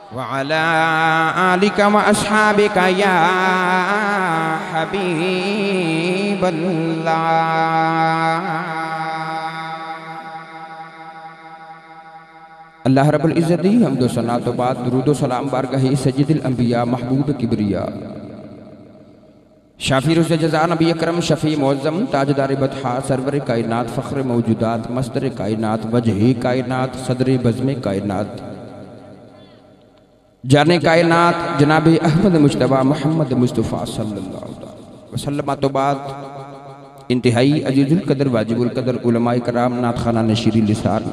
वअला आलिका व अस्हाबिका या हबीबल्लाह। अल्लाह रब्बुल इज़्ज़त दी हम्दो सना तो बाद दुरूद व सलाम बारगाह सय्यदुल अंबिया महबूब किबरिया शाफी रुज़ जज़ा नबी अकरम शफ़ी मुअज़्ज़म ताजदार बतहा सरवर कायनात फ़ख्र मौजूदात मस्दर कायनात वजह कायनात सदर बज़्म कायनात जाने कायनात जनाब अहमद मुज्तबा मोहम्मद मुस्तफ़ा सल्लल्लाहु अलैहि वसल्लम तो बाद इंतहाई अजीज़ुल कदर वाजिबुल कदर उलमाए कराम नात खाना नशीरी लिसान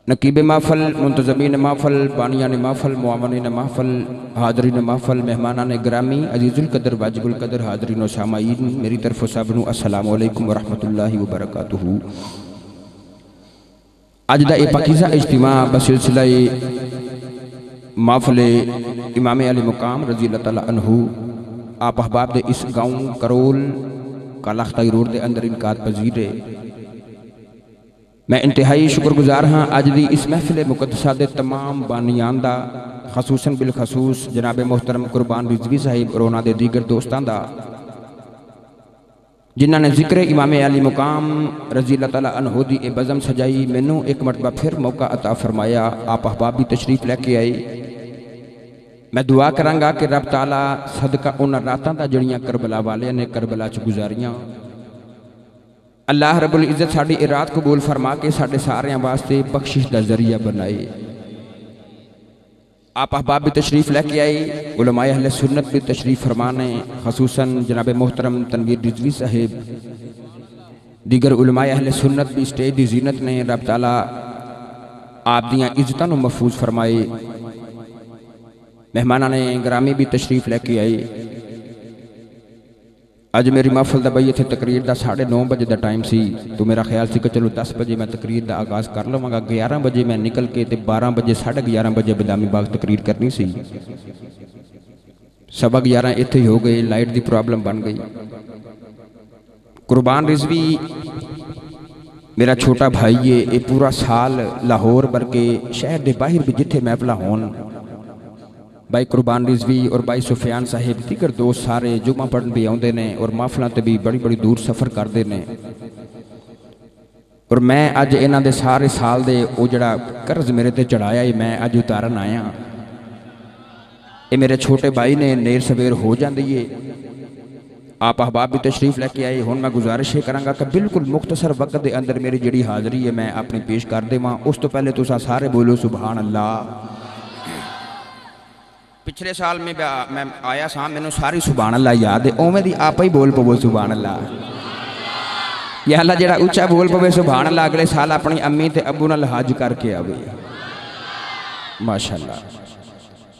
नकीब महफल मुंतज़मीन महफल बानियान महफल मुआवनीन महफल हाज़रीन महफल मेहमानान ग्रामी अजीज़ुल कदर वाजिबुल कदर हाज़रीन व सामाईन मेरी तरफ़ सबनू अस्सलामु अलैकुम व रहमतुल्लाहि व बरकातुहू। अज दा पाकीज़ा इज्तिमा बसिलसिला महफिल इमाम अली मुकाम रज़ी अल्लाह तआला अन्हु आप अहबाब दे इस गाँव करोल कालाख्ताई रोड के अंदर इनकात पजीर है। मैं इंतहाई शुक्रगुजार हाँ अज दी इस महफिल मुकद्दसा दे तमाम बानियान दा खसूसन बिल खसूस जनाब मोहतरम कुरबान रिजवी साहिब और उन्होंने दीगर दोस्तों का जिन्होंने जिक्र इमाम अली मुकाम रज़ी अल्लाह तआला अन्हु दी ए बज़म सजाई। मैनू एक मरतबा फिर मौका अता फरमाया आप अहबाब भी तशरीफ लैके आए। मैं दुआ करांगा कि रब ताला सदका उन्हां रातां दा जड़ियां करबला वाले ने करबला च गुजारियां अल्लाह रब्बुल इज़्ज़त साडी ए रात कबूल फरमा के साडे सारियां वास्ते बख्शिश दा जरिया बनाए। आप अहबाब भी तशरीफ लैके आए, उलमाए अहले सुन्नत भी तशरीफ फरमाने, खसूसन जनाब मोहतरम तनवीर रिजवी साहिब दीगर उलमाए अहले सुन्नत भी स्टेज की जीनत ने रब ताला आप दियां इज्जतां नूं महफूज फरमाए। मेहमानां ने ग्रामी भी तशरीफ लैके आए। अज मेरी महफिल का बई इत्थे तकरीर का 9:30 बजे का टाइम सी तो मेरा ख्याल से कि चलो 10 बजे मैं तकरीर का आगाज़ कर लवांगा। 11 बजे मैं निकल के 12 बजे 11:30 बजे बदामी बाग तकरीर करनी सी। 11:15 इत्थे ही हो गए, लाइट की प्रॉब्लम बन गई। कुरबान रिजवी मेरा छोटा भाई है, ये पूरा साल लाहौर बल्कि शहर के बाहर भी जिथे महफिल होन भाई कुरबान रिजवी और भाई सुफियान साहिब दीगर दोस्त सारे जुमा पढ़न भी आते हैं और महफिलों से भी बड़ी बड़ी दूर सफ़र करते हैं। और मैं अज इन्हां दे सारे साल दे वो जड़ा कर्ज मेरे ते चढ़ाया है मैं अज उतारन आया। ये मेरे छोटे भाई ने नेर सवेर हो जाती है। आप अहबाब भी तशरीफ लैके आए। हुण मैं गुजारिश करांगा कि बिल्कुल मुख्तसर वक्त के अंदर मेरी जिहड़ी हाज़री है मैं अपनी पेश कर देवां। उस तो पहले तुसां सारे बोलो सुभान अल्लाह। पिछले साल में मैं आया सा, मैनू सारी सुभान अल्लाह याद है, उवें दी आप ही बोल पवो सुभान अल्लाह। या अल्लाह जिहड़ा उच्चा बोल पवे सुभान अल्लाह अगले साल अपनी अम्मी ते अब्बू नाल हज करके आवे माशाअल्लाह।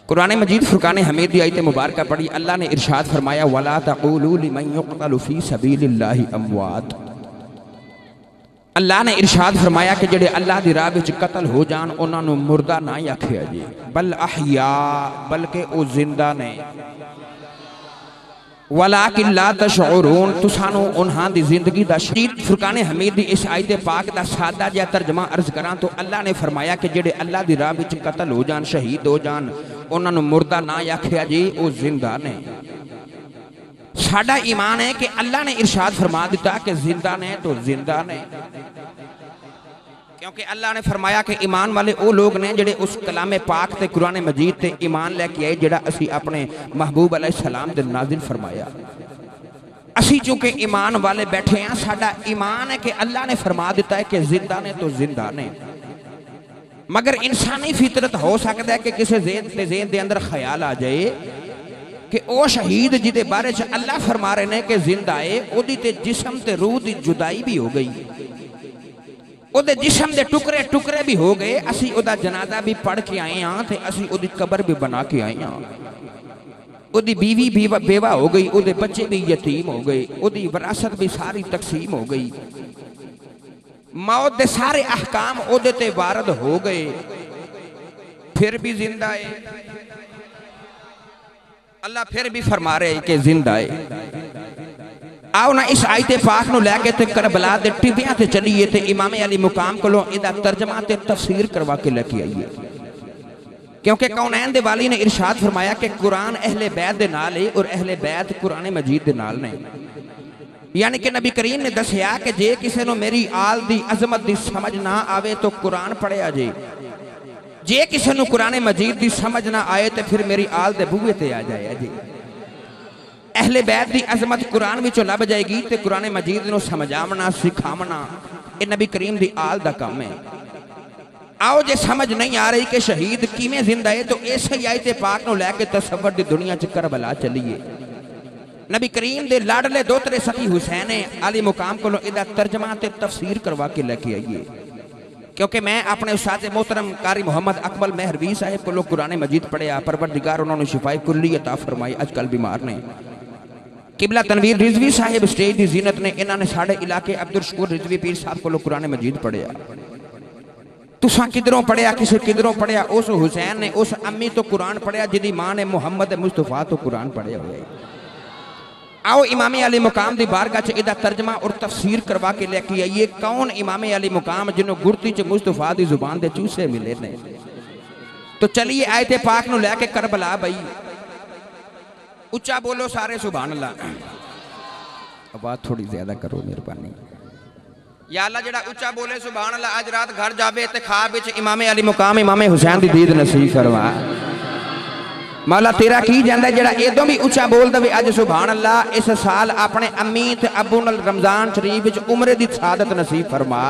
कुरान मजीद फुरकान हमीद दी आयत मुबारक पढ़ी। अल्लाह ने इरशाद फरमाया वला तक़ूलू लिमन युक़तलु फी सबीलिल्लाहि अमवात। अल्लाह ने इरशाद फरमाया कि जेडे अल्लाह की राह विच कतल हो जान उन्होंने मुर्दा ना आखिया जी, बल अहया बल्कि वो जिंदा ने। वलाकिन ला तशऊरून तुसानू उन्हां दी जिंदगी दा शरीत। फुरकान हमीद दी इस आयत पाक दा सादा जिहा तर्जमा अर्ज करां तो अल्लाह ने फरमाया कि जेडे अल्लाह की राह विच कतल हो जान शहीद हो जान उन्होंने मुर्दा ना आखिया जी, वो जिंदा ने। साडा ईमान है कि अल्लाह ने इरशाद फरमा दिता कि जिंदा ने तो जिंदा ने, क्योंकि अल्लाह ने फरमाया कि ईमान वाले वो लोग ने जेडे उस कलामे पाक ते कुरान मजीद ते ईमान लेके आए जेड़ा असी अपने महबूब अलैहिस्सलाम दे नाज़िल फरमाया। असी चूंकि ईमान वाले बैठे हैं, साडा ईमान है कि अल्लाह ने फरमा दिता है कि जिंदा ने तो जिंदा ने। मगर इंसानी फितरत हो सकता है कि किसी ज़हन दे अंदर ख्याल आ जाए कि ओ शहीद जिदे बारे च अल्लाह फरमा रहे ने कि जिंदा है, ओदी ते जिस्म ते रूह दी जुदाई भी हो गई, ओदे जिस्म दे टुकड़े टुकड़े भी हो गए। असी ओदा जनाजा भी पढ़ के आए हाँ ते असी ओदी कबर भी बना के आए हाँ। ओदी बीवी भी बेवा हो गई, ओदे बच्चे भी यतीम हो गए, ओदी विरासत भी सारी तकसीम हो गई, मौत दे सारे अहकाम ओदे ते वारद हो गए, फिर भी जिंदा है। अल्लाह फिर भी फरमा रहे कि जिंदा है। आओ ना इस आयते पाक नूं लैके ते करबला दे टिबियां ते चलीए ते इमाम अली मुकाम कोलों इहदा तर्जमा ते तफसीर करवा के लेके आइए। क्योंकि कौनैन दे वाली ने इरशाद फरमाया कि कुरान अहले बैत दे नाल है और अहले बैत कुरान मजीद दे नाल ने। यानी कि नबी करीम ने दसिया कि जे किसी को मेरी आल दी अजमत दी समझ ना आवे तो कुरान पढ़िया जे, जे किसी को कुरान मजीद दी समझ ना आए तो फिर मेरी आल दे बूहे ते आ जाए जी। अहले बैत दी अजमत कुरान विचों लभ जाएगी तो कुरान मजीद नूं समझावना सिखावना ये नबी करीम दी आल दा काम है। आओ जे समझ नहीं आ रही कि शहीद किवें जिंदा है तो इस आयत पाक नूं लैके तसव्वुर दी दुनिया च करबला चलीए। नबी करीम दे लाडले दोतरे सखी हुसैन अली मुकाम को इहदा तर्जमा ते तफसीर करवा के लेके आइए। क्योंकि मैं अपने उस्ताद मोहतरम कारी मोहम्मद अकबल मेहरवी साहिब को कुरान मजीद पढ़िया, परवरदिगार उन्होंने शिफाए कुल्ली अता फरमाई। अजकल बीमार ने किबला तनवीर रिजवी साहिब स्टेज की जीनत ने, इन्होंने साढ़े इलाके अब्दुल शकूर रिजवी पीर साहब को कुरान मजीद पढ़िया। तुसा किधरों पढ़िया, किसी किधरों पढ़िया? उस हुसैन ने उस अम्मी तो कुरान पढ़िया जिहदी मां ने मुहम्मद मुस्तफा तो कुरान पढ़िया हुआ। आओ इमाम अली मुकाम की बारगाह च इहदा तर्जमा और तफसीर करवा के लेके आइए। कौन इमाम अली मुकाम जिन्होंने गुरती च मुस्तफा की जुबान के चूसे मिले ने? तो चलिए आयत पाक नूं लैके करबला बई उच्चा बोलो सारे सुभान अल्लाह। आवाज थोड़ी ज्यादा करो मेहरबानी। या अल्लाह जेड़ा उच्चा बोले सुभान अल्लाह आज रात घर जावे ते ख्वाब विच इमाम अली मुकाम इमाम हुसैन दी दीद नसीब फरमा। मौला तेरा की जांदा जेड़ा एदों भी उच्चा बोल दवे अज सुभान अल्लाह। इस साल अपने अम्मी ते अबू नाल रमजान शरीफ विच उमरे दी सादत नसीब फरमा।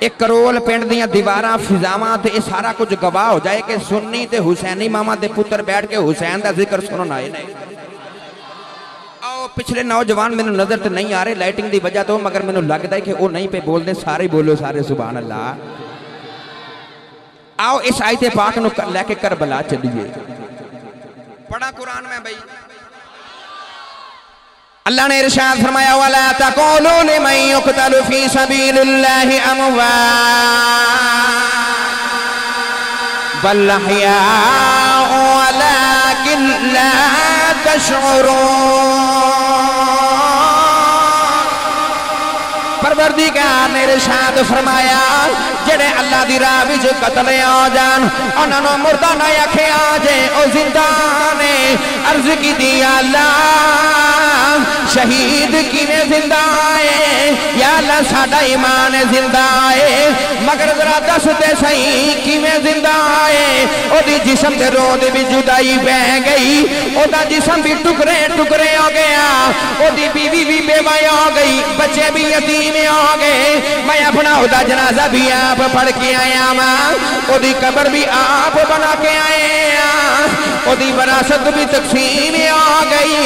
एक करोल पिंड दियां दीवारां फिजावां ते ये सारा कुछ गवाह हो जाए कि सुन्नी ते हुसैनी मामा दे पुत्र बैठ के हुसैन दा जिक्र सुनन आए ने। आओ पिछले नौजवान मैनू नजर तो नहीं आ रहे लाइटिंग की वजह तो, मगर मैनू लगता है कि वो नहीं पे बोलते। सारे बोलो सारे सुभान अल्लाह। आओ इस आयत पाक नूं लैके करबला चलिए। पढ़ा कुरान में भाई अल्लाह ने इरशाद फरमाया वला तक़ूलू लिमन युक़तलु फी सबीलिल्लाहि अमवात बल अहयाउ वलाकिन ला तशऊरून। परवरदिगार ने इरशाद फरमाया जेड़े अल्लाह दी राह विच कतल आ जान उन्हां नूं मुर्दा ना आखिया जे ओ जिंदा ने। अर्ज की दी अल्लाह शहीद किवें जिंदा है? या अल्लाह साडा ईमान जिंदा है, मगर जरा दस दे सही किवें जिंदा है? ओदी जिस्म दे रोद भी जुदाई पै गई, ओदा जिस्म भी टुकड़े टुकड़े हो गया, ओदी बीवी भी बेवा हो गई, बच्चे भी यतीम हो गए। मैं अपना ओदा जनाजा भी आप पढ़ के आया वां, ओदी कब्र भी आप बना के आए, ओदी विरासत भी तकसीम हो गई।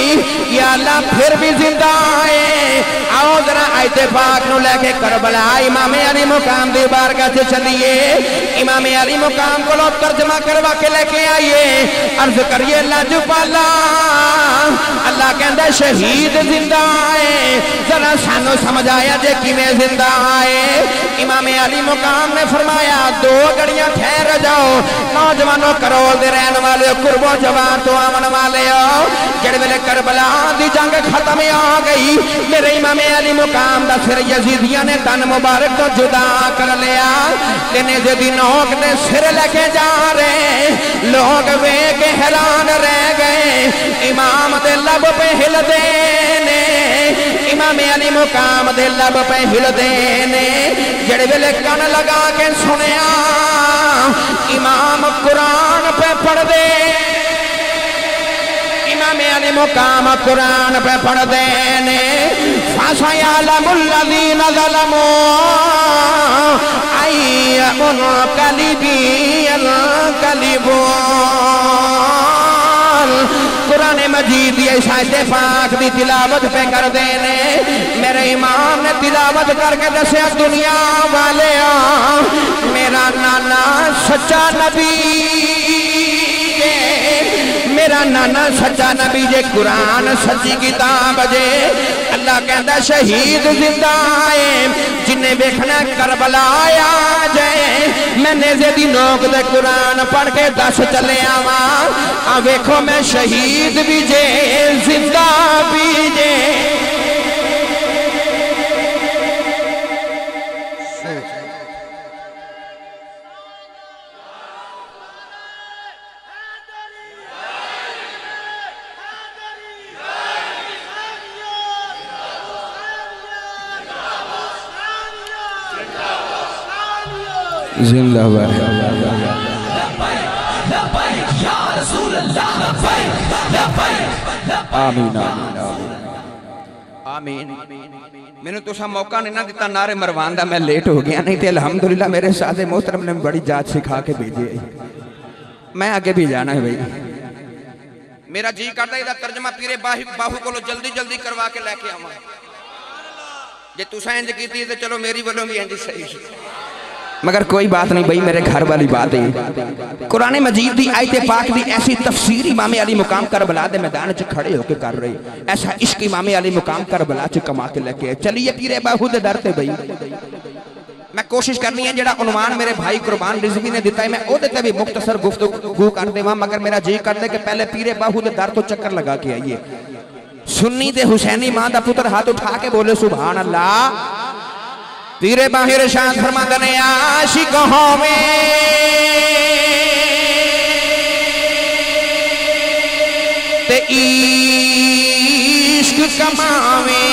या अल्लाह फिर भी जिंदा है। आओ जरा आयत पाक नूं लेके करबला इमाम अली मुकाम दी बारगाह च चलिए। इमाम अली मुकाम को तर्जमा करवा के लेके आइए। अर्ज करिए लाजपाला अल्लाह कहंदा शहीद जिंदा है, जरा सानू समझ आया जे किवें जिंदा है। इमाम अली मुकाम ने फरमाया दो घड़ियां ठहर जाओ नौजवानों, करोल दे रहने वाले, कुर्बो जवान तो आवन वाले हो। जेड़े वेले करबला दी जंग खत्म हो गई, मेरे इमाम अली मुकाम दा सिर यजीदियां ने तन मुबारक तो जुदा कर लिया। तेने जदी नोक ने सिर लेके जा रहे, लोग वेख के हैरान रह गए। इमाम दे लब पे हिलदे ने, इमाम अली मुकाम दे लब पे हिलदे ने। जेड़े वेले कन लगा के सुनिया इमाम कुरान पे पढ़दे, इमाम अली मुकाम कुरान पे पढ़दे ने। फसयअलमुल्लज़ीना ज़लमू अय्युल कलिबिल कलिबून। कुरान मजीद ये शायद पाक दी तिलावत पे कर देने। मेरे इमाम ने तिलावत करके दसिया दुनिया वाले मेरा नाना सच्चा नबी, मेरा नाना सच्चा नबी जे, कुरान सच्ची किताब जे। अल्लाह कहता शहीद जिंदा है, जिन्हें वेखना करबला आ जाए। मैंने जेदी नोक दे कुरान पढ़ के दस चले आवा, आ वेखो मैं शहीद भी जे जिंदा भी जे। जिंदाबाद। आमीन आमीन। मैंने तुसा मौका नहीं ना दिता नारे मरवान दा, मैं लेट हो गया, नहीं तो अल्हम्दुलिल्लाह मेरे सादे मोहतरम ने बड़ी जात सिखा के भेजे। मैं आगे भी जाना है भाई। मेरा जी करता है तर्जमा पीरे बाहू को जल्दी जल्दी करवा के लैके आवा। जे तुसा इंज की तो चलो मेरी वालों भी इंज सही, मगर कोई बात नहीं भाई, मेरे घर वाली बात है। कुरान मजीद की आयत पाक की ऐसी तफसीर इमाम अली मुकाम करबला दे मैदान च खड़े होकर कर रहे, ऐसा इश्क इमाम अली मुकाम करबला च कमा के लेके चलिए पीरे बाहू दे दर ते भाई। मैं कोशिश करनी है जेड़ा उन्वान मेरे भाई कुर्बान रिजवी ने दिता है मैं ओदे ते भी मुख्तसर गुफ्तगू कर देवां, मगर मेरा जी करदे कि पहले पीरे बाहू दे दर तो चक्कर लगा के आइए। सुन्नी ते हुसैनी मां दा पुत्र हाथ उठा के बोले सुभान अल्लाह। पीरे बाहिर शाद फरमाते ने आशिक होवे ते इश्क कमावे,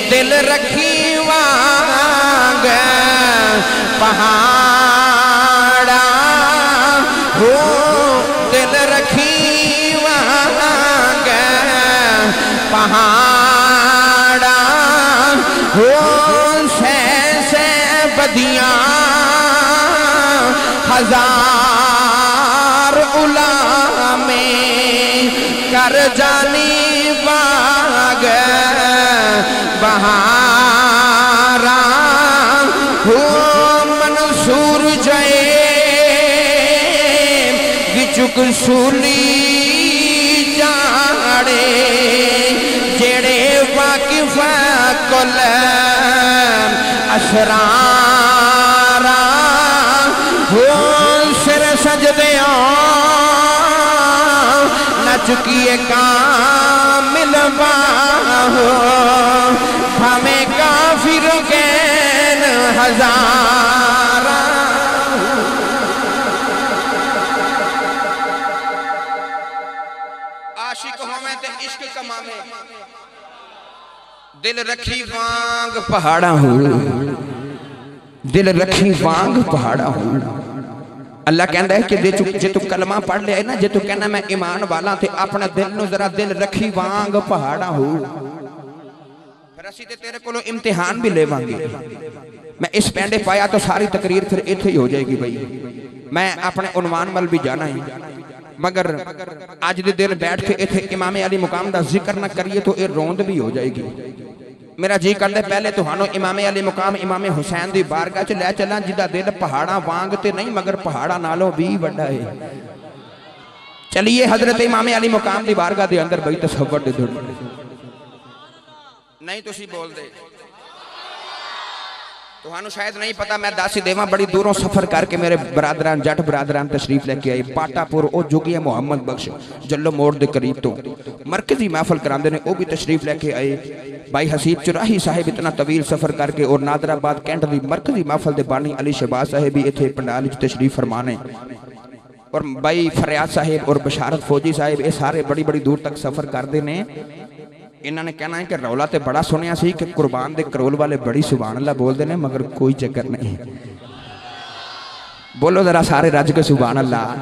दिल रखी वांग पहाड़ा हो, दिल रखी वांग पहाड़ा हो, से बदियां हजार उला में कर जानी बाग बहारा हो, मंसूर जय विचुक सूली जाड़े, जेड़े वाकिफ कुल असरारा हो, सिर सजदे नच किए कामिल बाहो, हमें काफिर गैन हजारा। आशिक होवे ते इश्क कमावे, दिल रखी वांग पहाड़ा हो, दिल रखी वांग पहाड़ा हो। अल्लाह कहता है कि जे तू कलमा पढ़ लिया ना, जे तू कहना मैं ईमान वाला ते अपना दिल नु जरा दिल रखी वांग पहाड़ा हो, फिर असी ते तेरे कोलों इम्तिहान भी लेवांगे। मैं इस पैंडे पाया तो सारी तकरीर फिर इत्थे ही हो जाएगी भाई। मैं अपने उन्वान मल भी जाना है, मगर अज दे दिन बैठ के इत्थे इमाम अली मुकाम दा जिक्र ना करिए तो ये रोंद भी हो जाएगी। मेरा जी करता पहले तुहानू इमाम अली मुकाम इमाम हुसैन दी बारगाह च लै चलां, जिदा दिल पहाड़ा वांग ते नहीं मगर पहाड़ा नालों भी वड्डा है। चलिए हजरत इमाम अली मुकाम दी बारगाह दे अंदर बई तसव्वुर दे दो। नहीं तुसी बोल दे, तुहानू शायद नहीं पता, मैं दस ही देवां। बड़ी दूरों सफर करके मेरे बरादरान जट बरादरान तशरीफ लेके आए। पाटापुर ओ जोगिया मुहम्मद बख्श जल्लो मोड़ के करीब तो मरकजी महफल करांदे ने, वो भी तशरीफ लेके आए। भाई हसीब चुराही साहिब इतना तवील सफर करके और नादराबाद कैंट की मरकजी महफल के बानी अली शहबाज साहिब भी इतने पंडाल तशरीफ फरमाने, और भाई फरियाद साहिब और बशारत फौजी साहिब ये सारे बड़ी बड़ी दूर तक सफर करते हैं। इन्होंने कहना है कि रौला तो बड़ा सुनिया सी कि कुर्बान दे करोल वाले बड़ी सुभान अल्लाह बोलते हैं, मगर कोई चक्कर नहीं। बोलो जरा सारे रज के सुभान अल्लाह।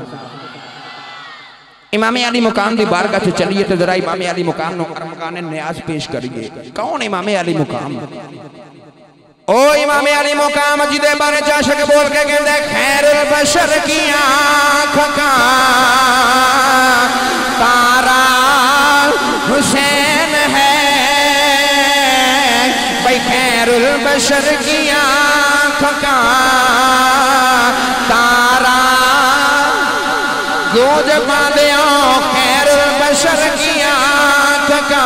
इमाम अली मुकाम की बारगाह से चलिए तो जरा इमाम अली मुकाम नो अरमकान न्याज पेश करिए। कौन इमाम अली मुकाम? ओ इमाम अली मुकाम जिदे बारे जाशक बोल के कहते खैरुल बशर की आँख का तारा हुसैन है, भाई खैरुल बशर की आँख का तारा गोद बांधे खैरुल बशर की आँख का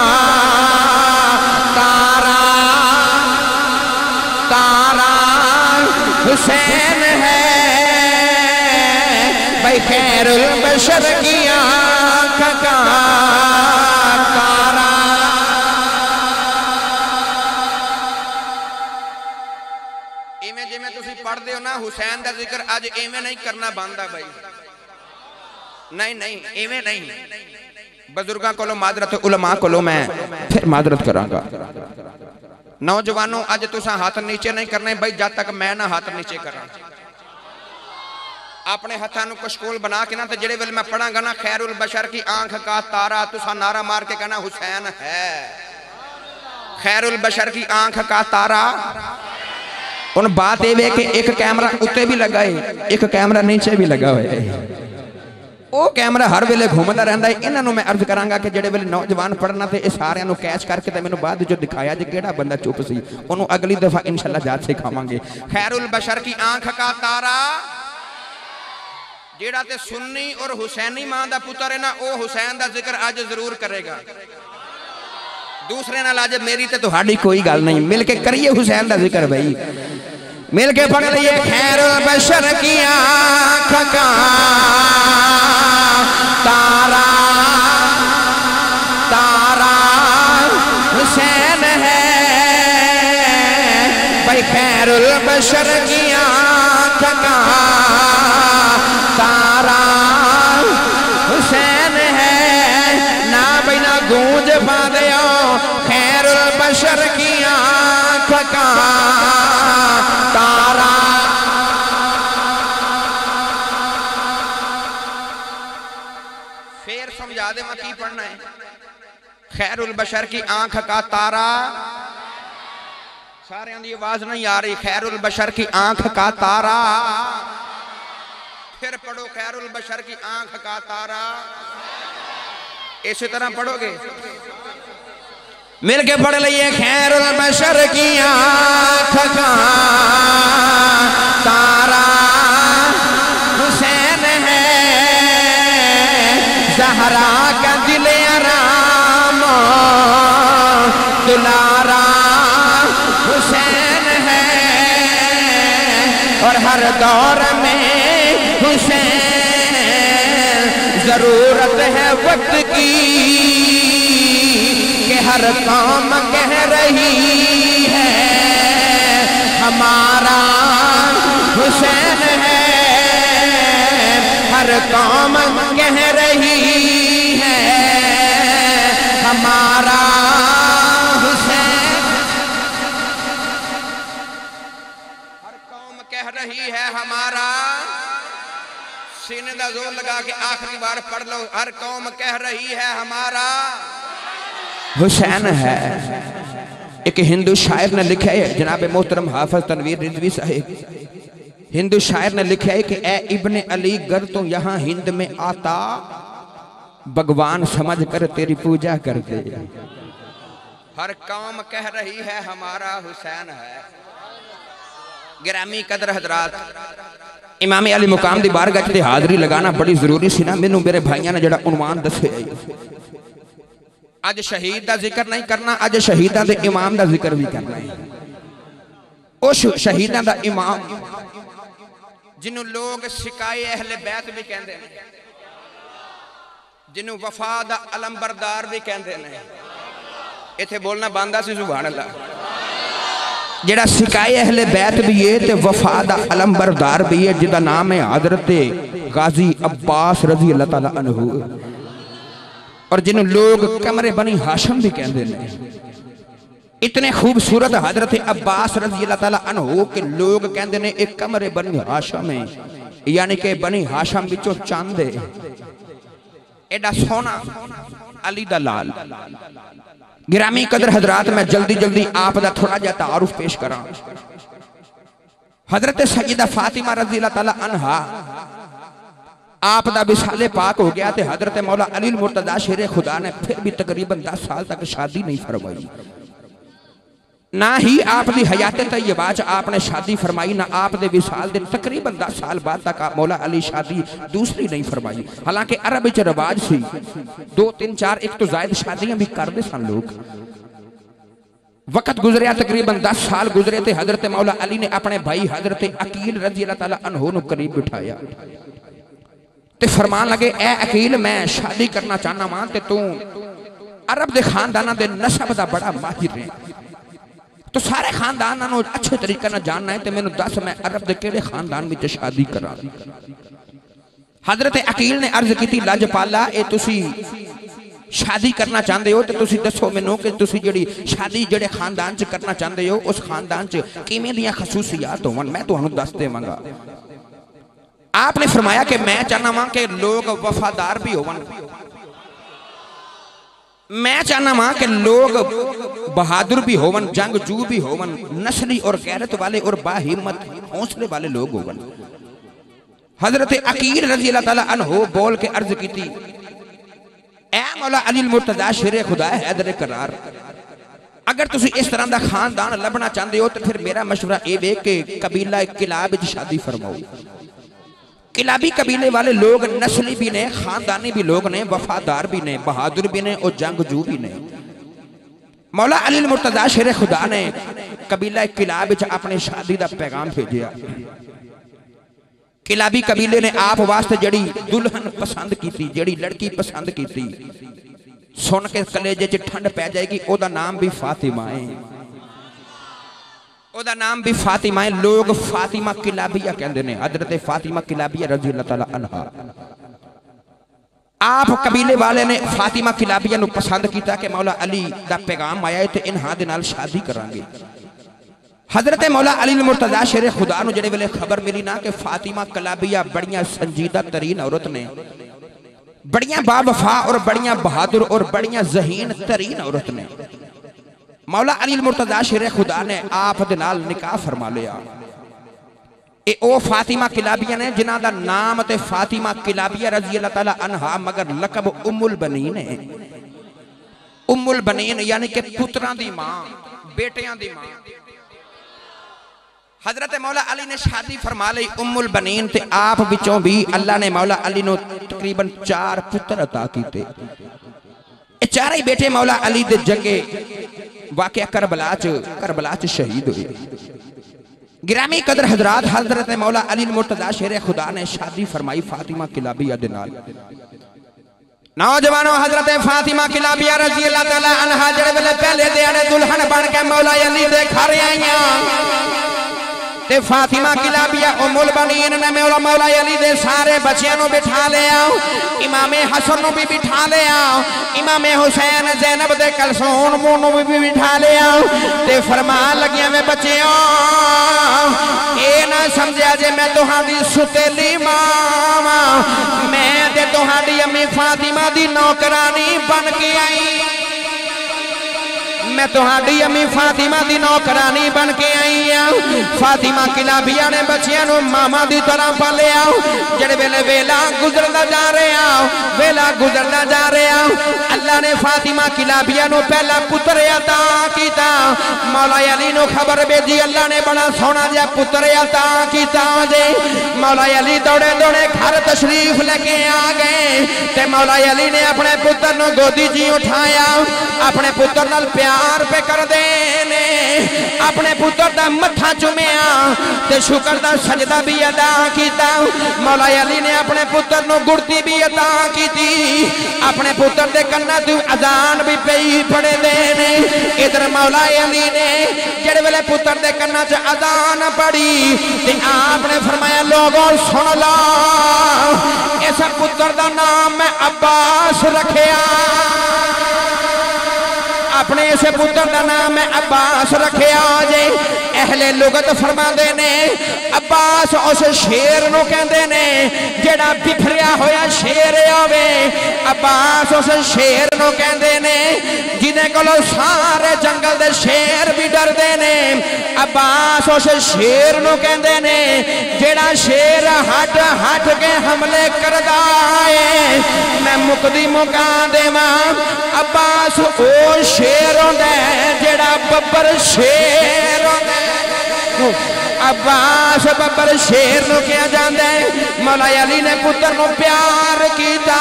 तारा, तारा हुसैन है, भाई खैरुल बशर की आँख का तारा। इवें जिवें तुसीं पढ़दे हो ना हुसैन का जिक्र अज इवें नहीं करना बनता भाई, नहीं नहीं इवें नहीं। बुजुर्गों को मादरत उलमा को मैं फिर मादरत करांगा। नौजवानों अज तुसा हाथ नीचे नहीं करने भाई जब तक मैं ना हाथ नीचे करा। अपने हाथों कशकोल बना के ना तो जेड़े वेले मैं पढ़ांगा ना खैरुल बशर की आंख का तारा, तुसा नारा मार के कहना हुसैन है। खैरुल बशर की आंख का तारा। उन बात ये कि एक कैमरा उत्ते भी लगा है, एक कैमरा नीचे भी लगा हुआ है। वो कैमरा हर वेले घूमता रहता है। इन्होंने मैं अर्ज करांगा कि जेड़े वेले नौजवान पढ़ना तो ये सारियां कैच करके तो मैंने बाद जो दिखाया जो केड़ा बंदा चुप सी उन्होंने अगली दफा इंशाल्लाह याद सिखावांगे। खैरुल बशर की आंख का तारा जेड़ा ते सुन्नी और हुसैनी मां दा पुत्र है ना, वो हुसैन दा जिक्र आज जरूर करेगा। दूसरे नाल आज मेरी ते तुहाडी कोई गल नहीं, मिलके करिए हुसैन दा जिक्र भाई, मिलके पढ़ लिये। खैरुल बशर की आंख का तारा तारा हुसैन है भाई। खैरुल बशर की आंख का तारा हुसैन है ना भाई ना गूंज पा दियो। खैरुल बशर की आंख का तारा। फिर समझा दे मैं की पढ़ना है। खैरुल बशर की आंख का तारा, सारे की आवाज नहीं आ रही। खैरुल बशर की आंख का तारा। फिर पढ़ो खैरुल बशर की आंख का तारा। इसी तरह पढ़ोगे, मिलके पढ़ लिये। खैरुल बशर की आंख का तारा हुसैन है। ज़हरा का दिल आराम दुलारा हुसैन है। और हर दौर में हुसैन जरूरत है वक्त की कि हर कौम कह रही है हमारा हुसैन है। हर कौम कह रही है हमारा हुसैन। हर कौम कह रही है हमारा। सीने का जोर लगा के आखिरी बार पढ़ लो। हर कौम कह रही है हमारा हुसैन है। एक हिंदू शायर ने लिखा है, जनाब मोहतरम हाफिज तनवीर रिजवी साहिब, हिंदू शायर ने लिखा है कि ए इब्ने अली गर तो यहाँ हिंद में आता भगवान समझ कर तेरी पूजा करते। हर कौम कह रही है हमारा हुसैन है। गिरामी कदर हजरात, इमाम अली मुकाम दी बारगाह च हाजरी लगाना बड़ी जरूरी सी ना। मैनू मेरे भाइयों ने जड़ा उन्वान दसे, अज शहीद का जिक्र नहीं करना, अज शहीदा के इमाम का जिक्र भी करना है। उस शहीदा का इमाम जिन्हों लोग सिकाए अहले बैत भी कहते हैं, जिन्हों वफा दा अलंबरदार भी कहते हैं। इथे बोलना बांदा सी सुभान अल्लाह। जेड़ा सिकाए अहले बैत भी है ते वफा दा अलंबरदार भी है, जिसका नाम है हजरत गाजी अब्बास रजी अल्लाह तआला अन्हु। और जिन्हों लोग कमरे बनी हाशम भी कहते हैं। इतने खूबसूरत हजरत अब्बास रज़ी अल्लाह ताला अन्हु के लोग कहते हैं एक कमरे बनी हाशम है, यानी कि बनी हाशम विचों चंद एडा सोना अली दा लाल। गिरामी कदर हजरात, मैं जल्दी जल्दी आप दा थोड़ा जा तारुफ पेश करा। हजरत सैयदा फातिमा रज़ी अल्लाह ताला अन्हा आप दा विसाले पाक हो गया, हजरत मौला अली मुर्तजा शेरे खुदा ने फिर भी तकरीबन 10 साल तक शादी नहीं फरमाई। ना ही आप दी हयात तैयबा च आपने शादी फरमाई, ना आप दे विसाल दे तकरीबन 10 साल बाद तक मौला अली शादी दूसरी नहीं फरमाई। हालांकि अरब च रिवाज सी 2 3 4 एक तो जायद शादियां भी करते सन लोग। वक्त गुजरिया तकरीबन 10 साल गुजरे थे, हजरत मौला अली ने अपने भाई हजरत अकील रज़ी अल्लाह ताला अन्हु नू करीब बिठाया ते फरमान लगे, ए अकील मैं शादी करना चाहना वां ते तू अरब दे खानदाना दे नसब दा बड़ा माहिर है, तो सारे खानदान अच्छे तरीके ना जानना है, तो मैनू दस मैं अरब दे केड़े खानदान में शादी करा। हजरत अकील ने अर्ज की लजपाला ए तुसी शादी करना चाहते हो तो तुसी दसो मैनू कि तुसी जिहड़ी शादी जिहड़े खानदान च करना चाहते हो उस खानदान च किवें दियां खसूसियात होवन मैं तुहानूं दस देवांगा। आपने फरमाया कि मैं चाहना वां कि लोग वफादार भी होवन, मैं चाहना वां कि लोग बहादुर भी होवन, जंगजू भी होवन, नस्ली और गैरत वाले और बाहिम्मत हौसले वाले लोग होवन। हजरत अकील रजी अल्लाह ताला अन्हो बोल के अर्ज की थी, ऐ मौला अली मुर्तजा शेरे खुदा हैदर करार, अगर तुम इस तरह का खानदान लभना चाहते हो तो फिर मेरा मशवरा ये वे कि कबीला किलाब च शादी फरमाओ। किलाबी कबीले वाले लोग नस्ली भी ने, खानदानी भी लोग ने, वफादार भी ने, बहादुर भी ने और जंगजू भी ने। मौला अली मुर्तजा शेरे खुदा ने कबीला किलाब च अपने शादी का पैगाम भेजा। किलाबी कबीले ने आप वास्ते जड़ी दुल्हन पसंद की, जड़ी लड़की पसंद की, सुन के कलेजे च ठंड पै जाएगी। ओदा नाम भी फातिमा है, ओदा नाम भी फातिमा है। लोग फातिमा किलाबिया कहते हैं, हजरत फातिमा किलाबिया रजी अल्लाह ताला अन्हा। आप कबीले वाले ने फातिमा किलाबिया नूं पसंद किया कि मौला अली दा पैगाम आया है तो इन्हां दे नाल शादी करांगे। हजरत मौला अली मुर्तजा शेरे खुदा नूं जिहड़े वेले खबर मिली ना कि फातिमा किलाबिया बड़ियां संजीदा तरीन औरत ने, बड़ियां बावफा और बड़ियां बहादुर और बड़ियां ज़हीन तरीन औरत ने, मौला अली मुर्तजा शेरे खुदा ने आप दे नाल निकाह फरमा लिया। ए ओ फातिमा किलाबिया ने जिन्हां दा नाम ते फातिमा किलाबिया रजी अल्लाह ताला अन्हा मगर लकब उम्मुल बनीन है। उम्मुल बनीन यानी कि पुत्रां दी मां, बेटियां दी मां। हजरत मौला अली ने शादी फरमा ली उम्मुल बनीन ते आप विचों भी अल्लाह ने मौला अली नूं तकरीबन 4 पुत्र अता कीते। ये चारे ही बेटे मौला अली दे जंगे वाकया करबला च शहीद हुए। गिरामी कदर हजरात, हजरत मौला अली मुर्तजा शेरे खुदा ने शादी फरमाई फातिमा किलाबिया दे नाल। नौजवानों, हजरत फातिमा किलाबिया रजी अल्लाह ताला अन्हा जड़े वेले पहले दिहाड़े दुल्हन बन के मौला अली दे घर आईयां ते फातिमा किलाबिया उम्मुल बनीन ने मौला अली दे सारे बच्चियां नूं बिठा लिया, इमामे हसन नूं भी बिठा लिया, इमामे हुसैन ज़ैनब दे कलसून नूं भी बिठा लिया ते फरमान लगियां वे बच्चियों ये ना समझिया जे मैं तुहाडी सुतेली मां, मैं ते तुहाडी अम्मी फातिमा दी नौकरानी बन के आई, मैं तुहाडी अम्मी फातिमा दी नौकरानी बन के आई हूं। फातिमा किलाबिया ने बच्चियां नूं मामा दी तरह पालिया। जिहड़े वेले वेला गुजरदा जा रहा, वेला गुजरदा जा रहा, अल्लाह ने फातिमा किलाबिया नूं पहला पुत्र अता कीता। मौला अली नूं खबर भेजी अल्लाह ने बड़ा सोहना जिहा पुत्र अता कीता जे। मौला अली दौड़े दौड़े घर तशरीफ लेके आ गए ते मौला अली ने अपने पुत्र नूं गोदी जी उठाया, अपने पुत्र नाल प्यार पे कर देने, अपने पुत्र दा मत्था चुमिया ते शुक्र दा सजदा भी अदा किया। मौला अली ने अपने पुत्र नूं गुड़ती भी अदा की, अपने पुत्र दे कन्ना तू अजान भी पई पड़े देने। इधर मौला अली ने जेड़े वेले पुत्र दे कन्ना च अजान पड़ी ते आपने फरमाया लोगों सुन लो, इस पुत्र दा नाम मैं अब्बास रखिया, अपने इस पुत्र का नाम है अब्बास रखिया जे। अहले लुगत फरमाते ने अब्बास उस शेर नूं कहंदे ने जेड़ा बिखरिया होया शेर आवे, अब्बास उस शेर नूं कहंदे ने जिदे कोलों सारे जंगल दे शेर भी डरदे ने, अब्बास उस शेर नूं कहंदे ने जेड़ा शेर हट हट के हमले करदा है। मैं मुकदी मुका देवां अब्बास ओ शेर होंदा जेड़ा बब्बर शेर होंदा। अब्बास बब्बर शेर नूं कहा जाता है। मौला अली ने पुत्र नूं प्यार किया,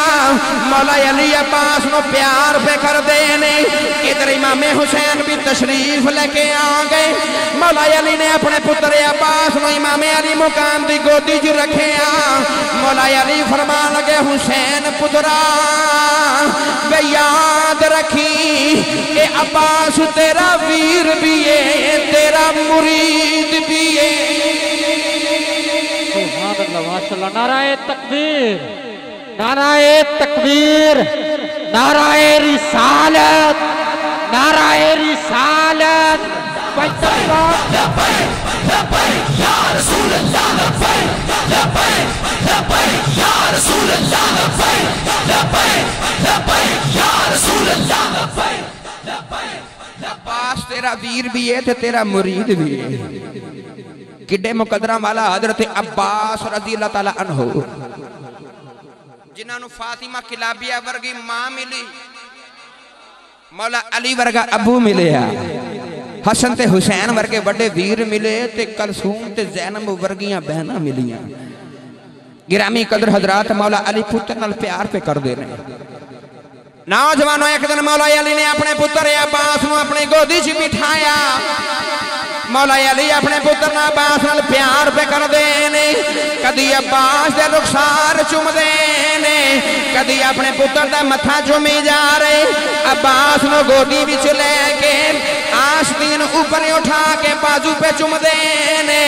मौला अली अब्बास नूं प्यार पे करते हैं। इधर इमामे हुसैन भी तशरीफ लेके आ गए। मौला अली ने अपने पुत्र अब्बास नूं इमामे अली मुकाम की गोदी च रखे। मौला अली फरमा लगे हुसैन पुत्रा वे याद रखी ए अब्बास तेरा वीर भी है, तेरा मुरीद भी है। सुभान अल्लाह, माशाअल्लाह, नाराए तकबीर, नाराए तकबीर। नाराए रिसालत, नाराए रिसालत। अब्बास तेरा वीर भी है ते तेरा मुरीद भी है। किड्डे मुकदरा वाला हजरत अब्बास रज़ी अल्लाह ताला अन्हु, जिन्होंने फातिमा किलाबिया वर्गी मां मिली, मौला अली वर्गा अबू मिले, हसन ते हुसैन वर्गे बड़े वीर मिले, ते कलसूम ते ज़ैनब वर्गियां बहना मिलियां। गिरामी कदर हजरात, मौला अली पुत्र नाल प्यार पे कर दे रहे। नौजवानों, एक दिन मौला अली ने अपने पुत्र अब्बास को अपनी गोदी च बिठाया। मौला अली अपने पुत्र अब्बास नाल प्यार पे कर दे ने, कदी अब्बास दे रुखसार चुमदे ने, कदी अपने पुत्र दा मथा चुमी जा रहे। अब्बास नु गोदी विच लेके आस्तीन ऊपर उठा के बाजू पे चुमदे ने,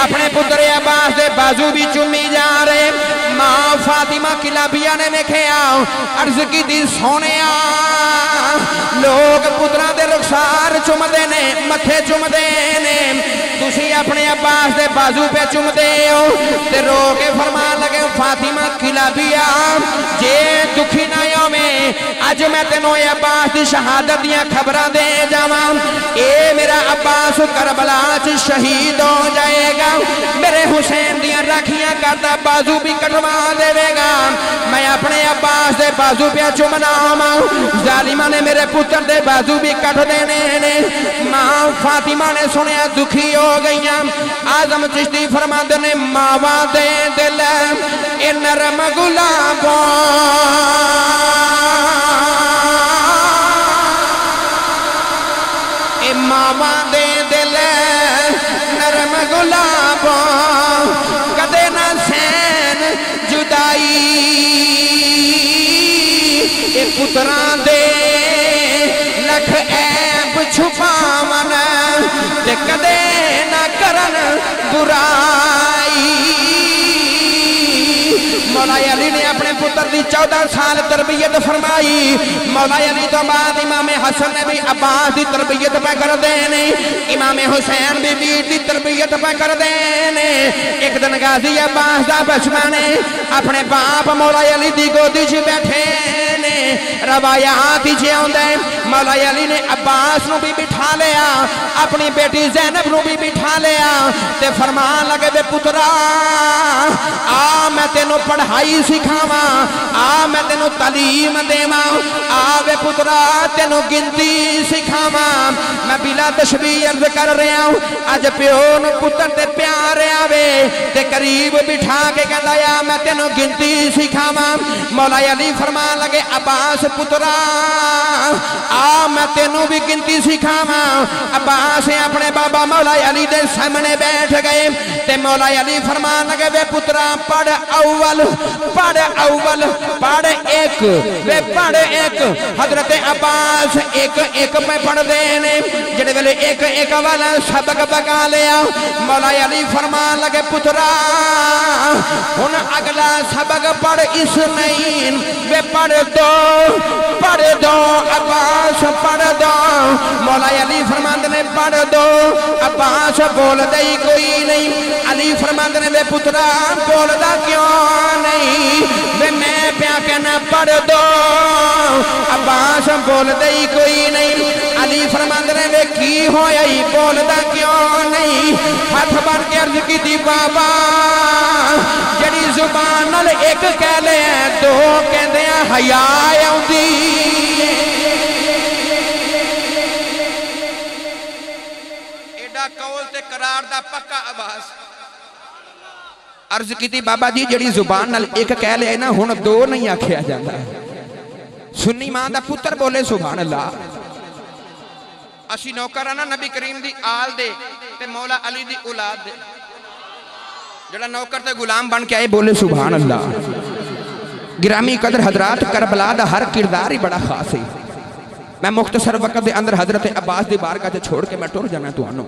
अपने पुत्र अब्बास दे बाजू भी चुमी जा रहे। मां फातिमा किलाबिया ने वेखिया, अर्ज की दी सोनिया, लोग पुत्रा दे रुखसार चुमदे ने, मथे चुमदे ने, तुसी अपने अब्बास दे बाजू पे चुमदे हो। ते रो के फरमान लगे, फातिमा किलाबिया, जे दुखी ना होवे, अज मैं तेनों अब्बास की शहादत दियां खबरां दे जावां। ए मेरा अब्बास करबला च शहीद हो जाएगा, मेरे हुसैन दियां राखियां करदा बाजू भी कटवा देवेगा। मैं अपने अब्बास दे बाजू पे चुमना वा, जालिमा ने मेरे पुत्र दे बाजू भी कट देने ने। मां फातिमा ने सुनिया, दुखी हो गई। आजम चिश्ती फरमाते ने, मावा दे दिल ए नरम गुलाबों, ए मावा दे दिल नरम गुलाबों, कदे ना सैन जुदाई, ए पुत्रा दे लख ऐब छुपावन, ते कदे ना करन बुराई। मौला अली ने अपने पुत्र की 14 साल तरबियत फरमाई। मौला अली तो बाद इमाम हसन ने भी अब्बास की तरबियत पे कर देने, इमाम हुसैन भी वीर की तरबियत पे कर देने। एक दिन गाजी अब्बास का बचपन अपने बाप मौला अली की गोदी च बैठे ने, रवायात च आउंदा मौला अली ने अब्बास नूं भी बिठा लिया, अपनी बेटी ज़ैनब नूं भी बिठा लिया, ते फरमान लगे, वे पुत्रा आ मैं तेनों पढ़ाई सिखावा, आ मैं तेनों तालीम देवा, आ वे पुत्रा तेनों गिनती सिखावा। मैं बिला तशबीह अर्ज कर रहा हूँ, अज प्यो नूं पुत्र ते प्यार आवे ते करीब बिठा के कहंदा आ मैं तेनों गिनती सिखावा। मौला अली फरमान लगे, अब्बास पुत्रा आ मैं तेनों भी गिनती सिखावा। अब्बास अपने बाबा मौला अली दे सामने बैठ गए, ते मौला अली फरमान लगे, वे पुत्रा पढ़ अव्वल, पढ़ अव्वल, पढ़ एक, वे पढ़ एक। हजरत अब्बास एक एक पे पढ़ते हैं, जिहड़े वेले एक एक वाला सबक पका लिया, मौला अली फरमान लगे, पुत्रा हुण अगला सबक पढ़ इसनैन, वे पढ़ दो, पढ़ दो अब्बास पढ़ दो। मौला अली फरमाते ने पढ़ दो। अब्बास बोलता ही कोई नहीं। अली फरमाते ने, वे पुत्रा बोलता क्यों नहीं, वे मैं प्या कहना पढ़ दो। अब्बास बोलते ही कोई नहीं। अली फरमाते ने, वे की होया ही बोलता क्यों नहीं। हाथ बन के अर्ज की थी, बाबा जड़ी जुबान नाल एक कह ले, दो कहते हया आउंदी। कौल ते करार दा पक्का आवाज अर्ज की बाबा जी, जड़ी जुबान नाल एक कह लिया ना, हुण दो नहीं आखिया जाता। सुन्नी मां दा पुत्र बोले सुभान अल्लाह। असी नौकर ना नबी करीम दी आल दे ते मौला अली दी औलाद दे, जड़ा नौकर ते गुलाम बन के आए बोले सुभान अल्लाह। गिरामी कदर हजरात, करबला दा हर किरदार ही बड़ा खास है। मैं मुख्तसर वक्त के अंदर हजरत अब्बास की बारगाह से छोड़ के मैं टुर जाना तुहानू।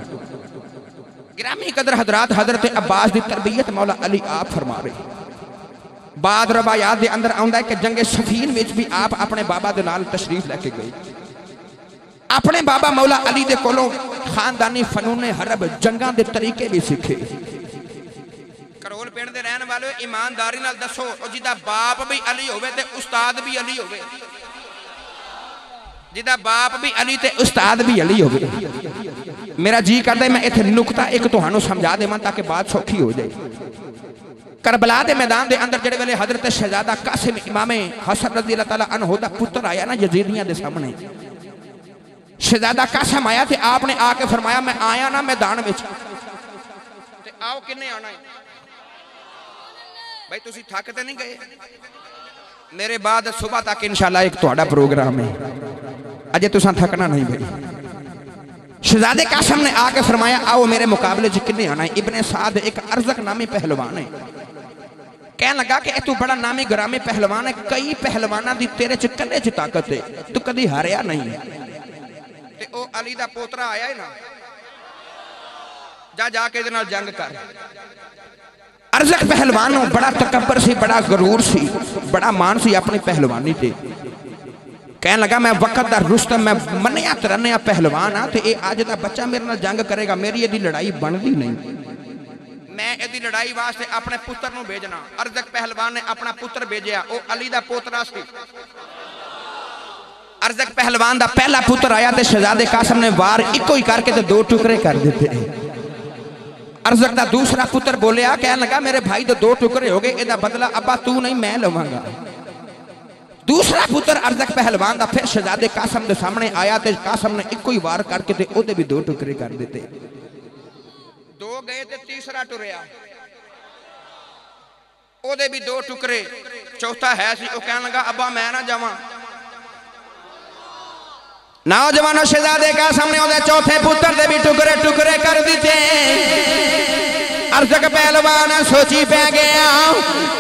गिरामी कदर हजरात, हजरत अब्बास की तरबियत मौला अली आप फरमा रहे। बाद रवायात के अंदर आउंदा है कि जंगे सफीन में भी आप अपने बाबा के नाल तशरीफ लैके गए। अपने बाबा मौला अली दे कोलों खानदानी फनून हरब जंगा के तरीके भी सीखे। करोल पिंड दे रहन वाले ईमानदारी नाल दसो जिदा बाप भी अली होवे ते उस्ताद भी अली होवे, जिदा बाप भी अली ते उस्ताद भी अली होवे। मेरा जी करता है मैं इत्थे नुकता एक तुहानू समझा देवां ताकि बात सौखी हो जाए। करबला के मैदान के अंदर जिहड़े वेले हजरत शहजादा कासिम इमामे हसन रज़ी अल्लाह तआला अन्हु दा पुत्र आया ना यजीदियां दे सामने, शहजादा कासिम आया ते आपने आके फरमाया मैं आया ना मैदान विच ते आओ किन्ने आना है भाई, तुसी थक ते नहीं गए? मेरे बाद सुबह तक इंशाअल्लाह एक तुहाडा प्रोग्राम है, अजे तुसां थकना नहीं भाई। शहजादे कासिम ने आके फरमाया आओ मेरे मुकाबले च किन्ने आना है? इब्ने साद एक अरज़क नामी पहलवान है, कह लगा कि तू बड़ा नामी ग्रामी पहलवान है, कई पहलवाना दी तेरे च कल्ले च ताकत है, तू कदी हारिया नहीं। ते ओ अली दा पोतरा आया है ना, जा जाके इहदे नाल जंग कर। अरज़क पहलवान बड़ा तकब्बर सी, बड़ा गरूर सी, बड़ा मान सी अपनी पहलवानी ते। कह लगा मैं वक्त दा रुस्तम, मैं मनिया तरन्या पहलवान हाँ, तो ये अज दा बच्चा मेरे नाल जंग करेगा, मेरी यदि लड़ाई बनती नहीं। मैं यदि लड़ाई वास्ते अपने पुत्र नूं भेजना। अरज़क पहलवान ने अपना पुत्र भेजा, वो अली दा पोतरा सी। अरज़क पहलवान दा पहला पुत्र आया तो शहजादे कासिम ने वार इको ही करके तो 2 टुकड़े कर दिते। अरज़क दा दूसरा पुत्र बोलिया, कह लगा मेरे भाई तो 2 टुकड़े हो गए, इसदा बदला अब्बा तू नहीं मैं लवांगा। दूसरा पुत्र अरज़क पहलवान दा फिर शहजादे कासिम के सामने आया तो कासिम ने इको ही वार करके ते ओदे भी 2 टुकड़े कर दिते। 2 गए ते तीसरा टुरिया, ओदे भी 2 टुकड़े। चौथा है सी, ओ कहन लगा अब्बा मैं ना जावां। नौजवानों शहजादे कासिम ने ओदे चौथे पुत्र दे भी टुकड़े टुकड़े कर दिते। अरज़क पहलवान सोची पै गया,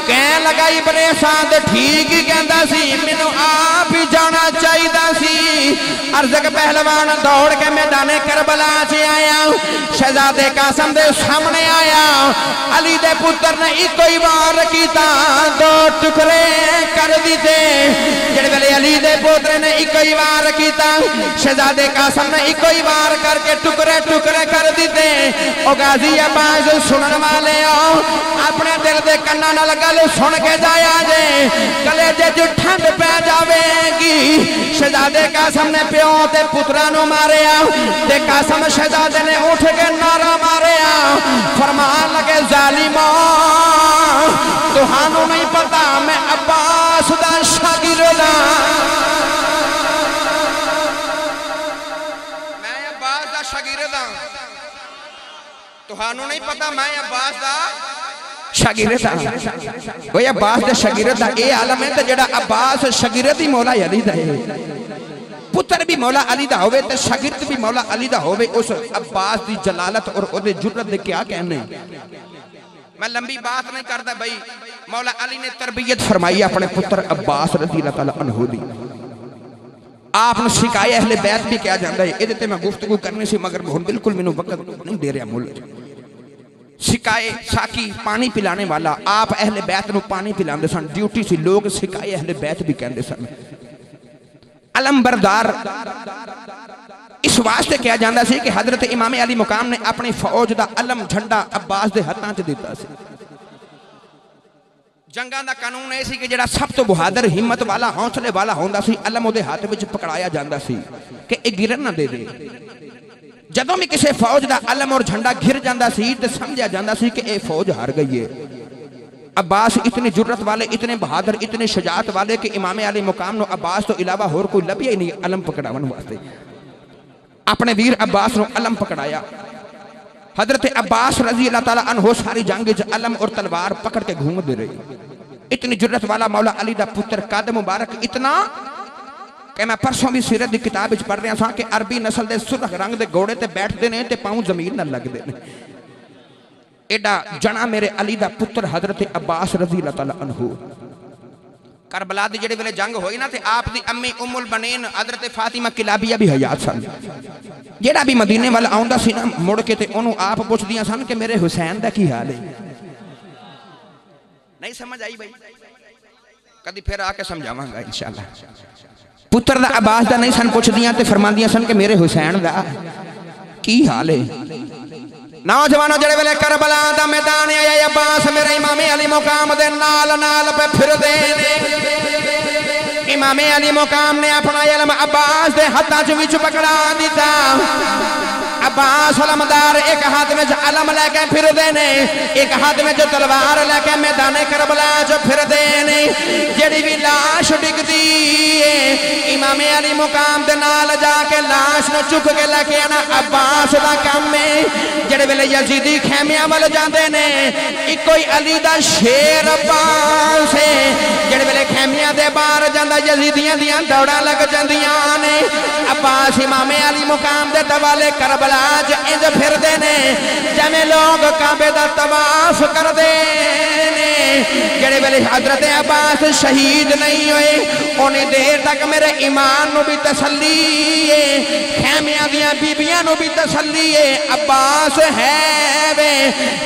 कह लगा इब्ने साद ठीक ही कहता सी, मैनू आप ही जाना चाहिए सी। अरज़क पहलवान दौड़ के मैदान करबला च आया, शहजादे कासिम दे सामने आया। अली दे पुत्र ने इको ही वार किया, 2 टुकड़े कर दिते। जिहड़े वेले अली दे पुत्र ने इको ही वार किया, शहजादे कासिम ने इको ही वार करके टुकड़े टुकड़े कर दिते। ओ गाजी अब्बास सुनन वाले आओ, अपने दिल के कन्ना नाल गल सुन के जाया जे, कलेजे च ठंड पै जावेगी। शहजादे कासिम ने प्यो ते पुत्रा नूं मारिया ते कासिम शहजादे ने उठ के नारा मारिया, फरमान लगे जालिमो तुहानू नहीं पता मैं अब्बास दा शागिर्द हां, मैं अब्बास दा शागिर्द हां। तुहानू नहीं पता मैं अब्बास दा शागिर्द हां। ओए अब्बास दे शागिर्द दा ए आलम है ते जेड़ा अब्बास शागिर्द ही मौला अली दा है। पुत्र भी मौला अली दा होवे ते शागिर्द भी मौला अली दा होवे, उस अब्बास दी जलालत और ओदे जुर्रत दे क्या कहने। मैं लंबी बात नहीं करता भाई, मौला अली ने तरबियत फरमाई अपने पुत्र अब्बास रज़ी अल्लाह तआला अन्हु दी। आपने सिकाए अहले बैत भी कहा जाता है, ये मैं गुफ्तगू करनी सी मगर हुण बिल्कुल मैनू वक्त नहीं दे रहा। मुल सिकाए साकी पानी पिलाने वाला, आप अहले बैत नूं पानी पिलाते सन, ड्यूटी सी। लोग सिकाए अहले बैत भी कहते सन। अलमबरदार इस वास्ते कहा जाता सी कि हजरत इमाम अली मुकाम ने अपनी फौज का अलम झंडा अब्बास के हाथों च दिता सी। जंगां दा कानून यह सी कि जिहड़ा सब तो बहादुर हिम्मत वाला हौसले वाला होंदा सी, अलम उहदे हाथ विच पकड़ाया जाता सी कि यह गिरन ना दे दे। जदों भी किसी फौज का अलम और झंडा घिर जाता सी तो समझा जाता सी कि यह फौज हार गई है। अब्बास इतनी जुर्रत वाले, इतने बहादुर, इतने शजात वाले कि इमाम अली मुकाम नूं अब्बास तो इलावा होर कोई लभिया ही नहीं अलम पकड़ावन वास्ते। अपने वीर अब्बास नूं अलम पकड़ाया। हजरत अब्बास रज़ी अल्लाह तआला अन्हु सारी जंग च अलम और तलवार पकड़ के घूमते रहे। इतनी जुर्रत वाला मौला अली दा पुत्र काद मुबारक इतना कि मैं परसों भी सीरत की किताब पढ़ रहा था कि अरबी नस्ल के सुरख रंग के घोड़े ते बैठते हैं तो पाँव जमीन न लगते हैं। एडा जना मेरे अली दा पुत्र हजरत अब्बास रज़ी अल्लाह तआला अन्हु। करबला दी जेड़े वेले जंग होई ना ते आप दी अम्मी उम्मुल बनीन हजरत फातिमा किलाबिया भी हयात सन। जेड़ा भी मदीने वाल आउंदा सी ना मुड़ के ते ओनू आप पुछदियां सन कि मेरे हुसैन दा की हाल है। नहीं समझ आई भाई? कभी फिर आके समझावांगा इंशाअल्लाह। पुत्र दा अब्बास दा नहीं सन पुछदियां ते फरमांदियां सन कि मेरे हुसैन दा की हाल है। नौजवानों जड़े वेले करबला दा मैदान आया अब्बास मेरे इमाम अली मुकाम दे नाल नाल पे फिरदे ने। इमाम अली मुकाम ने अपना इल्म अब्बास दे हत्थां च विच पकड़ा दिता। अब्बास अलमदार एक हाथ में अलम लेके फिरदे ने, एक हाथ में तलवार लेके मैदान करबला च फिरदे ने। जेड़ी भी लाश डिगदी है इमाम अली मुकाम दे नाल जाके लाश नु चुक के लेके आना अब्बास दा काम है। जेड़े वेले यजीदी खैमियां वाल जांदे ने इको ही अली दा शेर अब्बास है। जेड़े वेले खैमियां दे बाहर जांदा यजीदियां दियां दौड़ां लग जांदियां ने। अब्बास इमाम अली मुकाम दे दवाले करबला इंज फिरदे ने जिवें लोग काबे दा तवाफ करदे ने। जेड़े वेले हजरत अब्बास शहीद नहीं होए उन्नी देर तक मेरे ईमान नू भी तसल्ली है, खैमियां दियां बीबियां नू भी तसल्ली है। अब्बास है वे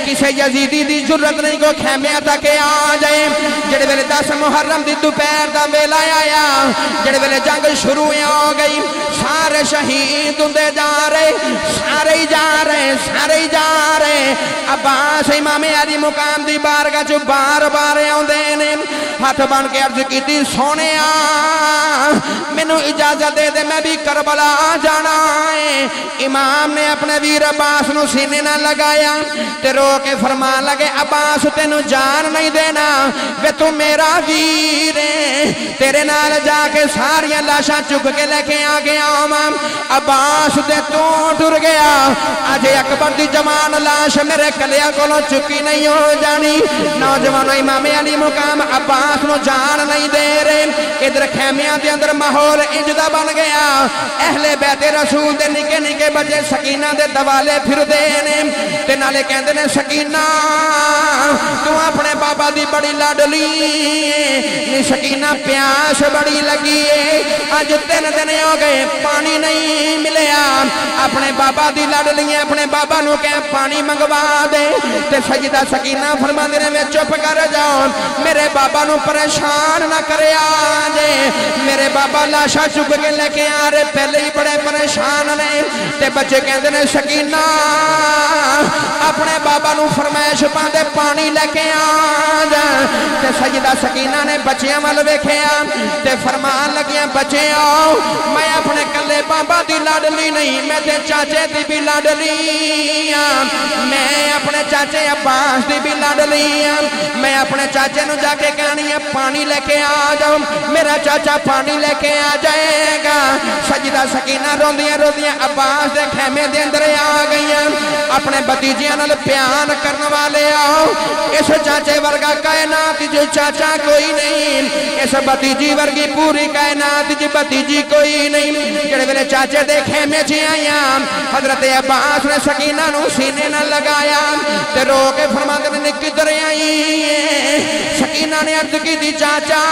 किसे यजीदी दी जुर्रत नहीं को खैमियां तक आ जाए। जेड़े वेले 10 मुहर्रम दी दोपहर दा वेला आया, जेड़े वेले जंग शुरू हो गई, सारे शहीद होंदे जा रहे, सारे ही जा रहे, सारे ही जा रहे। अब्बास इमाम अली मुकाम दी बारगाह च बार बार आउंदे ने, हाथ बन के अर्ज की सोनिया मैनू इजाजत दे दे मैं भी करबला जाना है। इमाम ने अपने वीर अब्बास नू सीने ना लगाया ते रो के फरमान लगे अब्बास तेनू जान नहीं देना वे तू मेरा वीर है, तेरे नाल जाके सारियां लाशां चुक के लेके आ गया। अब्बास दे तू टुर गया, अज अकबर दी जवान लाश मेरे कलिया कोलों चुकी नहीं हो जानी। नौजवानों इमाम अली मुकाम अब्बास नू जान नहीं दे रहे। इधर खैमियां दे अंदर माहौल इंजदा बन गया। अहले बैते रसूल दे निके निके बच्चे सकीना दे दवाले फिरदे ने ते नाले कहंदे ने सकीना तू अपने बाबा दी बड़ी लाडली नी, सकीना प्यास बड़ी लगी है, अज 3 दिन हो गए पानी नहीं मिलया। अपने बाबा दी लाडली अपने बाबा नू कह पानी मंगवा दे ते सजदा सकीना फरमांदे ने मैं चुप कर जाओ, मेरे बाबा नू परेशान ना करया जे। मेरे बाबा लाशा चुक के लेके आ रहे, पहले ही बड़े परेशान ने। ते बच्चे कहते ने सकीना अपने बाबा नू फरमाइश पांदे पानी लेके आ जा। ते सजदा सकीना ने बच्चियां वाल वेखिया ते फरमान लगियां बच्चे आओ मैं अपने कल्ले बाबा दी लाडली नहीं, मैं ते चाचे दी भी लाडली हां, मैं अपने चाचे अब्बास दी भी लाडली हां। मैं अपने चाचे नू जाके कहनी है पानी लेके आ जाओ, मेरा चाचा पानी लेके आ जाएगा। सजदा सकीना रोंदियां रोंदियां अब्बास दे खेमे दे अंदर आ गईयां। अपने भतीजियां नाल प्यार करने वाले आओ, इस चाचे वर्गा कायनात च चाचा कोई नहीं, इस भतीजी वर्गी पूरी कायनात च भतीजी कोई नहीं। जेड़े वेले चाचे दे खेमे च आईया हजरत अब्बास ने सकीना नू सीने नाल लगाया ते रो के फरमांदे ने किधर आई। सकीना ने अर्ज की चाचा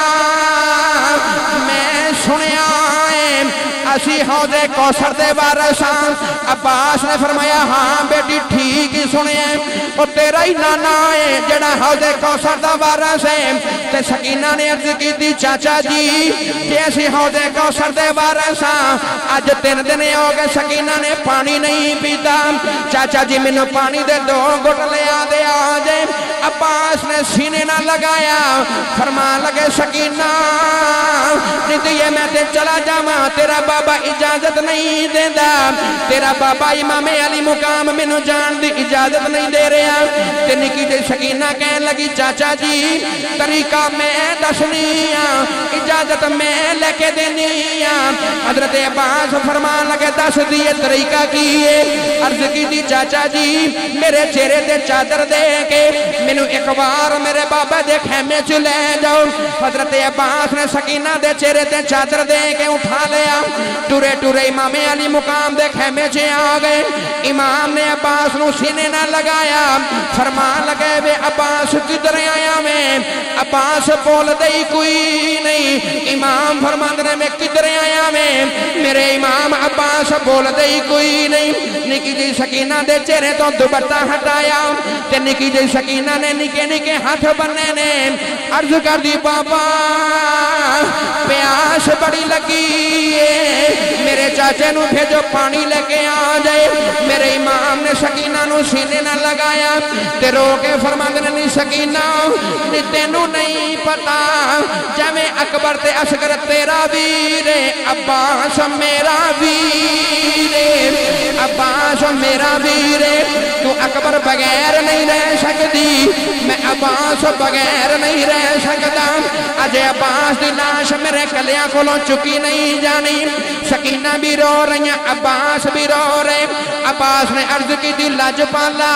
मैं सुनिया असी हौदे कौसर दे वारिस हां। अब्बास ने फरमाया हाँ बेटी ठीक ही सुनिया, और तेरा ही नाना है जेड़ा हौदे कौसर दा वारिस है। ते सकीना ने अर्ज की चाचा जी कि असी हौदे कौसर दे वारिस हां, अज 3 दिन हो गए सकीना ने पानी नहीं पीता। चाचा जी मैनू पानी दे 2 घुट लिया दे आ जाए। अब्बास ने सीने ना लगाया, फरमान लगे सकीना नहीं मैं ते चला जावा, तेरा बाबा इजाजत नहीं देता, तेरा बाबा इमाम अली मुकाम मैनू जान दी इजाजत नहीं दे रहा। ते निकी जी सकीना कहन लगी चाचा जी तरीका मैं दसनी हां, इजाजत मैं लेके देनी हां। हजरत अब्बास फरमान लगे दस दिए तरीका की है। अर्ज की चाचा जी मेरे चेहरे ते चादर दे के मैनू एक बार मेरे बाबा दे खेमे च ले जाओ। हजरत अब्बास ने सकीना दे चेहरे ते चादर दे के उठा लिया, टुरे टुरे इमाम अली मुकाम दे खेमे च आ गए। इमाम ने अब्बास नू सीने ना लगाया, फरमान लगे वे अब्बास किधर आया मैं? अब्बास बोलते ही कोई नहीं। इमाम फरमाते ने मैं किधर आया मैं? मेरे इमाम अब्बास बोलते ही कोई नहीं। निकी जी सकीना दे चेहरे तो दुपट्टा हटाया ते निकी जी सकीना ने निके निके हाथ बन्ने ने। अर्ज कर दी बाबा प्यास बड़ी लगी है, मेरे चाचे नू भेजो पानी लेके आ जाए। मेरे इमाम ने सकीना नू सीने ना लगाया ते रो के फरमाते ने नी सकीना नी तेनू नहीं पता जैवे अकबर ते असगर तेरा वीर है, अब्बास मेरा वीर है, अब्बास मेरा वीर है। तू अकबर बगैर नहीं रह सकती, मैं अब्बास बगैर नहीं रह सकता। अजय अब्बास की लाश मेरे कलिया कोलों चुकी नहीं जानी। सकीना भी रो रही, अब्बास भी रो रहे। अब्बास ने अर्ज की दी लजपाला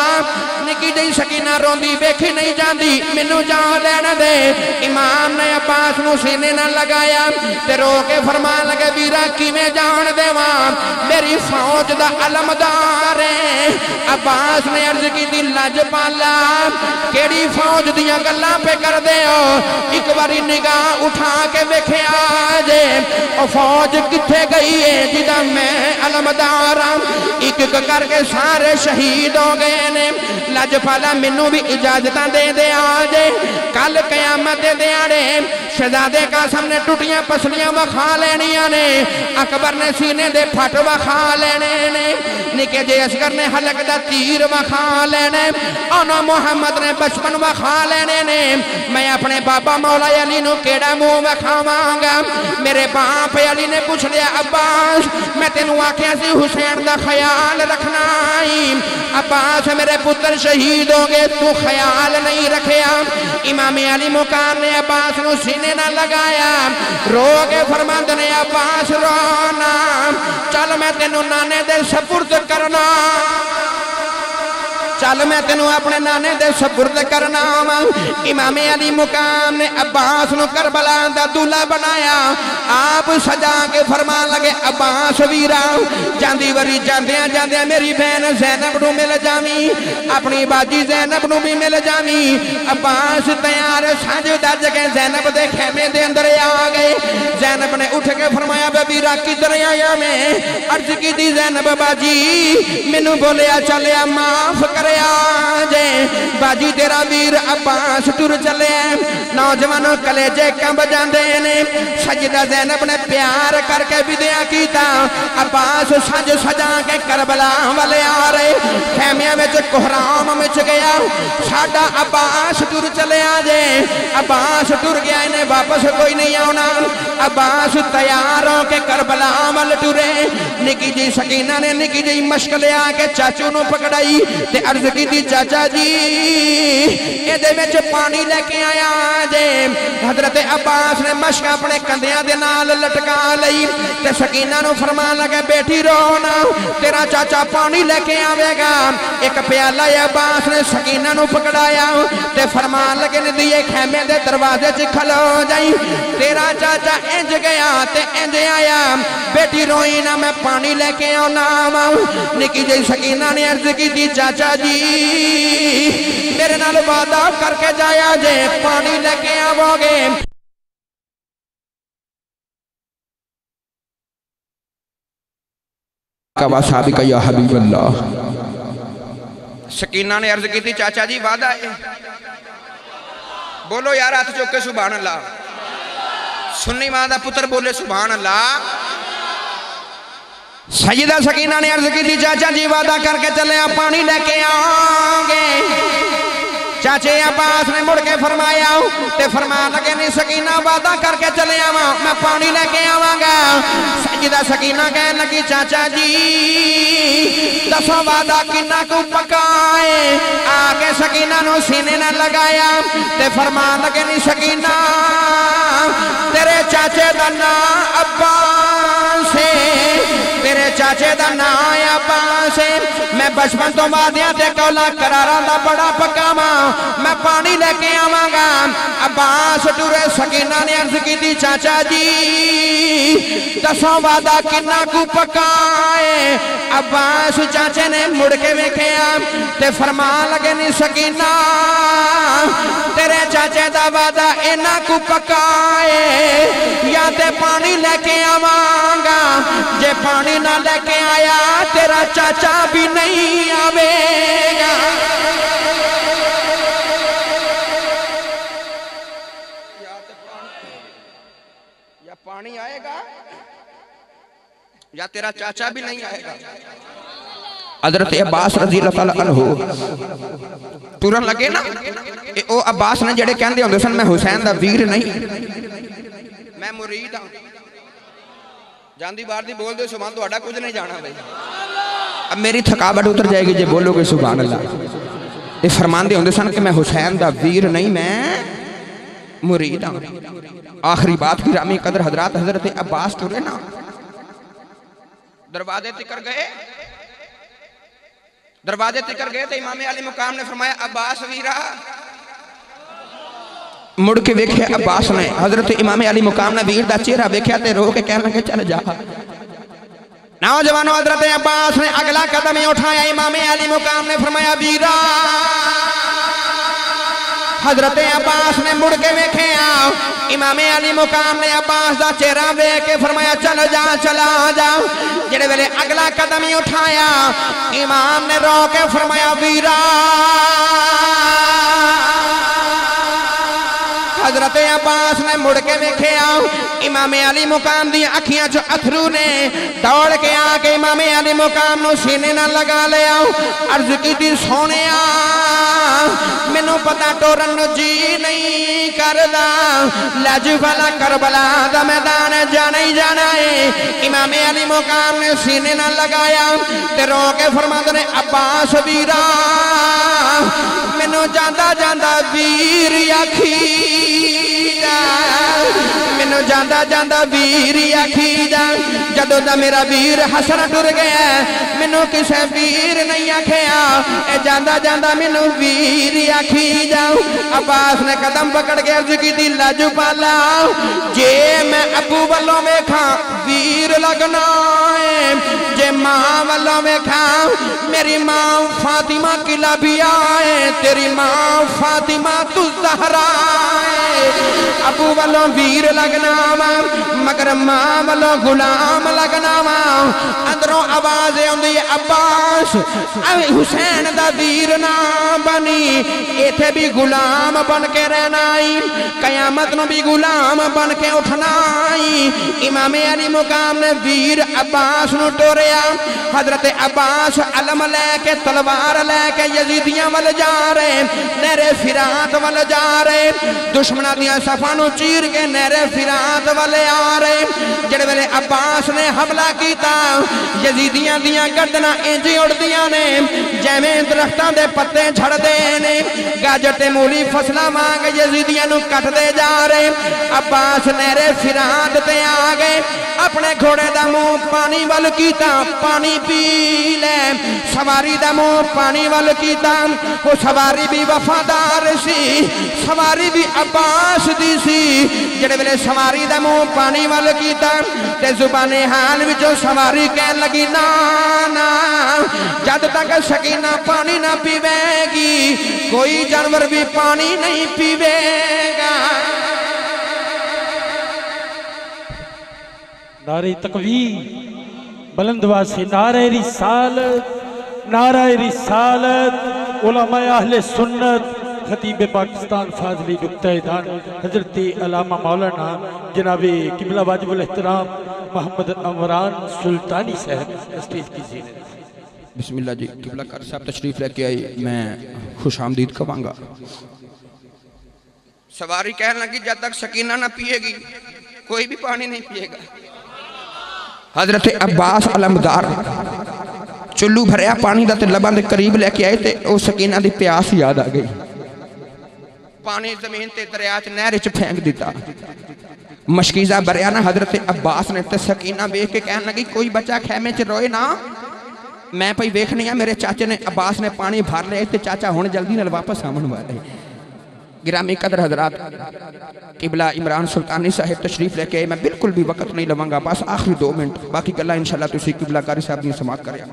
निकी जी सकीना रोंदी वेखी नहीं जाती, मैनू जान लेने दे। इमाम ने अब्बास नू सीने ना लगाया ते रो के फरमान लगे वीरा किवें जान देवा, मेरी फौज दा अलमदार है। अब्बास ने अर्ज की दी लजपाला केड़ी फौज दियां गल्लां पे कर दे हो, एक बारी निगाह उठा के वेखिया जे ओ फौज किथे गई है जिदा मैं अलमदार हां। एक एक करके सारे शहीद हो गए ने। लजपाला मैनू भी इजाजत दे दे आज कल कयामत दे दिहाड़े शहजादे कासिम ने टूटियां पसलियां वखा लेनियां ने, अकबर ने सीने दे फट वखा लेने ने, निके जे असगर ने हलक दा तीर वखा लेने, ओना मुहम्मद ने बचपन वखा लेने ने। मैं अपने बाबा मौला अली नू केड़ा मुंह वखावांगा? मेरे बाप अली ने पूछ लिया अब्बास मैं तेनू आख्या सी हुसैन दा ख्याल रखना ही, अब्बास मेरे पुत्र शहीद हो गए तू ख्याल नहीं रखिया। इमाम अली मुकाम ने अब्बास नू सीने ना लगाया, रो के फरमाते ने अब्बास रोना, चल मैं तेनू नाने दे सपुर्द करना, चल मैं तेनू अपने नाने दे सपुर्द करना। इमाम अली मुकाम ने अब्बास नू करबला दा दूल्हा बनाया, आप सजा के फरमान लगे अब्बास वीरा जांदी वरी जांदियां जांदियां मेरी बहन ज़ैनब नू मिल जावी, अपनी बाजी ज़ैनब नू भी मिल जावी। अब्बास तैयार सज दज के ज़ैनब दे खेमे दे अंदर आ गए। ज़ैनब ने उठ के फरमाया वीरा किधर आया मैं? अर्ज की दी ज़ैनब बाजी मैनू बोलिया चलिया माफ कर जे बाजी तेरा वीर अब्बास टुर चले। नौजवानों कलेजे कंब जाते ने। सजदा ज़ैनब ने प्यार करके विदया किया, अब्बास सज सजा के करबला वाले आ रहे। खेमिया में कोहराम मच गया, साडा अब्बास टुर चले जे। अब्बास टुर गया, इन्हें वापस कोई नहीं आना। अब्बास तैयार हो के करबला वाल टुरे। निकी जी सकीना ने निकी जी मश्क लिया के चाचू नू पकड़ाई ते अर्ज की दी चाचा जी एदे विच पानी लेके आया जे। हजरत अब्बास ने मश्क अपने कंधियां दे नाल लटका लई ते सकीना नू फरमान लगे बेटी रो ना, तेरा चाचा पानी लेके आवेगा। एक प्याला अब्बास ने सकीना नू पकड़ाया ते फरमान लगे नदिए खेमे दे दरवाजे च खलो जाई, तेरा चाचा इंज गया ते इंज आया, बेटी रोई ना मैं पानी लेके आना वा। निकी जी सकीना ने अर्ज की दी चाचा जी मेरे नाल वादा करके जाया जे पानी लेके आवोगे। या हबीब अल्लाह। सकीना ने अर्ज की थी चाचा जी वादा है? बोलो यार हाथ चुक के सुभान अल्लाह। सुन्नी मां दा पुत्र बोले सुभान अल्लाह। सईदा सकीना ने अर्ज की थी चाचा जी वादा करके चले पानी लेके आओगे। चाचे अब्बास ने मुड़ के फरमाया ते फरमान लगे नहीं सकीना वादा करके चले आवा मैं पानी लेके आवांगा। सईदा सकीना कहने लगी चाचा जी दसो वादा किन्ना को पकाए। आके सकीना नु सीने ना लगाया ते फरमान लगे नहीं सकीना तेरे चाचे दा नाम अब्बास है, तेरे चाचे दा नाम अब्बास है। मैं बचपन तो वादियां ते कौला करारा दा बड़ा पकावा, मैं पानी लेके आवांगा। अब्बास टुरे। सकीना ने अर्ज की थी चाचा जी दसो वादा किन्ना को पकाए। अब्बास चाचे ने मुड़ के वेखिया ते फरमान लगे नी सकीना तेरे चाचे दा वादा इन्हां को पकाए या ते पानी लेके आवांगा, जे पानी ना लेके आया तेरा चाचा भी नहीं आवेगा। या पानी आएगा या तेरा चाचा भी नहीं आएगा। हजरत अब्बास रजी अल्लाह तआला अन्हु तुरन लगे ना, ओ अब्बास ने जेड़े कहंदे हुंदे सन मैं हुसैन दा वीर नहीं, मैं मुरीद हां। जांदी बार दी बोल दो सुभान, तुहाडा कुछ नहीं जाना भाई। अब मेरी थकावट उतर जाएगी जे बोलोगे सुभान अल्लाह। ये फरमांदे हुंदे सन कि मैं हुसैन दा वीर नहीं, मैं मुरीद हां। आखिरी बात गिरामी कदर हजरात, हजरत अब्बास तुरे ना दरवाजे तिकर गए, दरवाजे तिकर गए तो इमाम अली मुकाम ने फरमाया अब्बास वीरा। मुड़ के वेख्या अब्बास ने, हजरत इमाम अली मुकाम ने वीर दा चेहरा वेख्या ते रो के कहने लगे चल जा। नौजवानों, हजरत अब्बास ने अगला कदम ही उठाया, इमाम अली मुकाम ने फरमाया वीरा। हजरत अब्बास ने मुड़ के वेखे इमाम अली मुकाम ने अब्बास का चेहरा देख के फरमाया चल जा, चला जा। जेड़े वेले अगला कदम ही उठाया, इमाम ने रो के फरमाया वीरा। हजरत अब्बास ने मुड़ के वेखे इमाम अली मुकाम दी अखियां चो अथरू ने, दौड़ के आके इमाम अली मुकाम नु सीने नाल लगा लिया। अर्ज की सोने मैनू पता टोरन नु जी नहीं करदा, लज वाला करबला दा मैदान जाना ही जाना है। इमाम अली मुकाम ने सीने नाल लगाया ते रो के फरमांदे ने अब्बास वीरा मैनू जांदा जांदा वीर आखी जा, मैनू जांदा जांदा वीर आखी जा। जदों दा मेरा वीर हसन टुर गया, मैनू किसे वीर नहीं आखिया, ए जांदा जांदा मैनू वीर आखी जाओ। अब्बास ने कदम पकड़ के अर्ज की दी लज पाला, जे मैं अबू वालों वेखा वीर लगना है, जे मां वालों वेखा मेरी मां फातिमा किला भी आए, तेरी मां फातिमा तू ज़हरा है। अबू वालों वीर लगना वा मगर मां वालों गुलाम लगना वा। अंदरों आवाज आउंदी है अब्बास हुसैन दा वीर ना बनी, इथे भी गुलाम बन के रहना ही, कयामत नु भी गुलाम बन के उठना ही। इमाम अली मुकाम ने वीर अब्बास नु टोरिया। हजरत अब्बास अलम लेके तलवार लेके यजीदियां वल जा रहे, नहरे फिरात वल जा रहे, दुश्मना दियां सफा नु चीर के नहरे फिरात वल आ रहे। जेड़े वेले अब्बास ने हमला कीता, यजीदियां दियां गर्दना इंज उड़दियां ने जिवें दरख्तां दे पत्ते झड़दे ने, गाजर ते मूली फसलां वांग यजीदियां नु कटदे जा रहे। अब्बास नहरे फिरात ते आ गए, अपने घोड़े दा मुंह पानी वल कीता, पानी पी ले। सवारी दा मुंह पानी वल कीता, वो सवारी भी वफादार सी, सवारी भी अब्बास दी सी। जेड़े वेले सवारी दा मुंह पानी वल कीता ते जुबाने हाल विचों सवारी कहन लगी ना ना, जद तक सकीना पानी ना पीवेगी कोई जानवर भी पानी नहीं पीवेगा। नारे तकबीर बुलंदवाज से नारे रिसालत, नारे रिसालत। उलमाए अहले सुन्नत खतीब पाकिस्तान फाजली नुक्ता-ए-दान हजरत अल्लामा मौलाना जनाबे किबला वाजिबुल एहतराम मोहम्मद अमरान सुल्तानी साहब स्टेज कीजिए। बिस्मिल्लाह जी। किबला कार साहब तशरीफ लेके आई, मैं खुश आमदीद कहूँगा। सवारी कहने लगी जब तक सकीना ना पिएगी कोई भी पानी नहीं पिएगा। हजरत अब्बास अलमदार चुल्लू भरया पानी का ते लबां दे करीब लेके आए ते उस सकीना की प्यास याद आ गई। पानी जमीन ते दरिया च नहर च फेंक दिता। मशकीजा भरया ना हजरत अब्बास ने ते सकीना वेख के कहने लगी कोई बच्चा खैमे च रोए ना, मैं भाई वेखनी है मेरे चाचे ने अब्बास ने पानी भर लिया ते चाचा हुण जल्दी नाल वापस आवन वाले। गिरामी कदर हजरात, किबला इमरान सुल्तानी साहिब तशरीफ लेके आए, मैं बिल्कुल भी वक्त नहीं लवांगा, बस आखिरी 2 मिनट, बाकी गल्लां इंशाअल्लाह तुसीं किबला कारी साहब दी समाअत करिया।